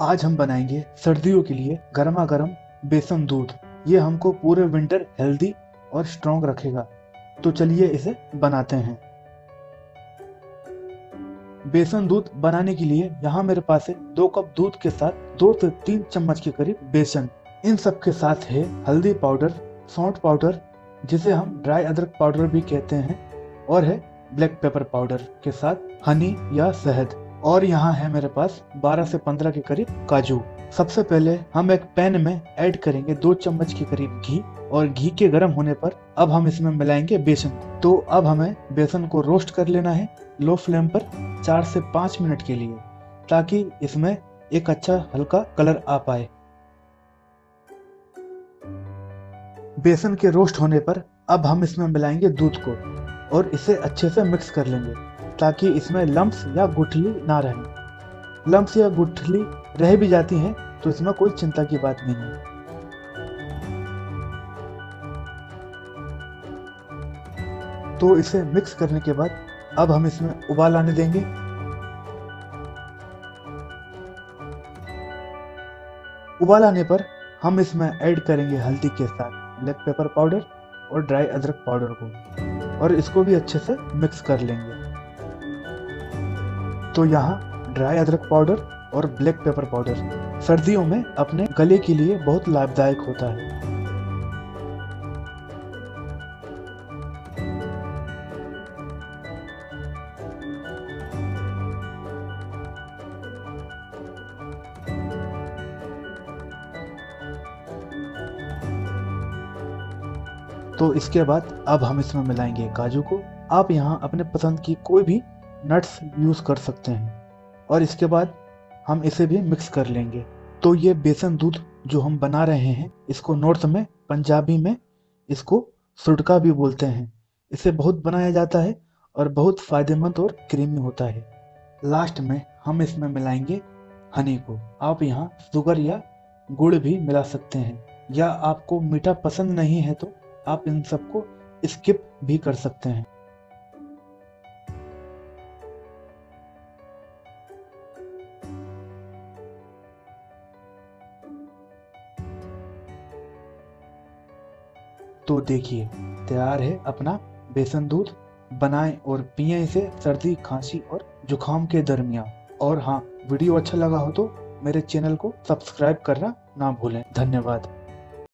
आज हम बनाएंगे सर्दियों के लिए गर्मा गर्म बेसन दूध। ये हमको पूरे विंटर हेल्दी और स्ट्रॉन्ग रखेगा। तो चलिए इसे बनाते हैं। बेसन दूध बनाने के लिए यहाँ मेरे पास है 2 कप दूध के साथ 2 से 3 चम्मच के करीब बेसन। इन सब के साथ है हल्दी पाउडर, सौंठ पाउडर जिसे हम ड्राई अदरक पाउडर भी कहते हैं, और है ब्लैक पेपर पाउडर के साथ हनी या शहद। और यहाँ है मेरे पास 12 से 15 के करीब काजू। सबसे पहले हम एक पैन में ऐड करेंगे 2 चम्मच के करीब घी, और घी के गर्म होने पर अब हम इसमें मिलाएंगे बेसन। तो अब हमें बेसन को रोस्ट कर लेना है लो फ्लेम पर 4 से 5 मिनट के लिए, ताकि इसमें एक अच्छा हल्का कलर आ पाए। बेसन के रोस्ट होने पर अब हम इसमें मिलाएंगे दूध को और इसे अच्छे से मिक्स कर लेंगे, ताकि इसमें लम्प्स या गुठली ना रहे। लम्प्स या गुठली रह भी जाती हैं तो इसमें कोई चिंता की बात नहीं है। तो इसे मिक्स करने के बाद अब हम इसमें उबाल आने देंगे। उबाल आने पर हम इसमें ऐड करेंगे हल्दी के साथ ब्लैक पेपर पाउडर और ड्राई अदरक पाउडर को, और इसको भी अच्छे से मिक्स कर लेंगे। तो यहाँ ड्राई अदरक पाउडर और ब्लैक पेपर पाउडर सर्दियों में अपने गले के लिए बहुत लाभदायक होता है। तो इसके बाद अब हम इसमें मिलाएंगे काजू को। आप यहाँ अपने पसंद की कोई भी नट्स यूज कर सकते हैं, और इसके बाद हम इसे भी मिक्स कर लेंगे। तो ये बेसन दूध जो हम बना रहे हैं, इसको नॉर्थ में पंजाबी में इसको सुटका भी बोलते हैं। इसे बहुत बनाया जाता है और बहुत फायदेमंद और क्रीमी होता है। लास्ट में हम इसमें मिलाएंगे हनी को। आप यहाँ शुगर या गुड़ भी मिला सकते हैं, या आपको मीठा पसंद नहीं है तो आप इन सबको स्किप भी कर सकते हैं। तो देखिए तैयार है अपना बेसन दूध। बनाएं और पिएं इसे सर्दी, खांसी और जुकाम के दरमियान। और हाँ, वीडियो अच्छा लगा हो तो मेरे चैनल को सब्सक्राइब करना ना भूलें। धन्यवाद।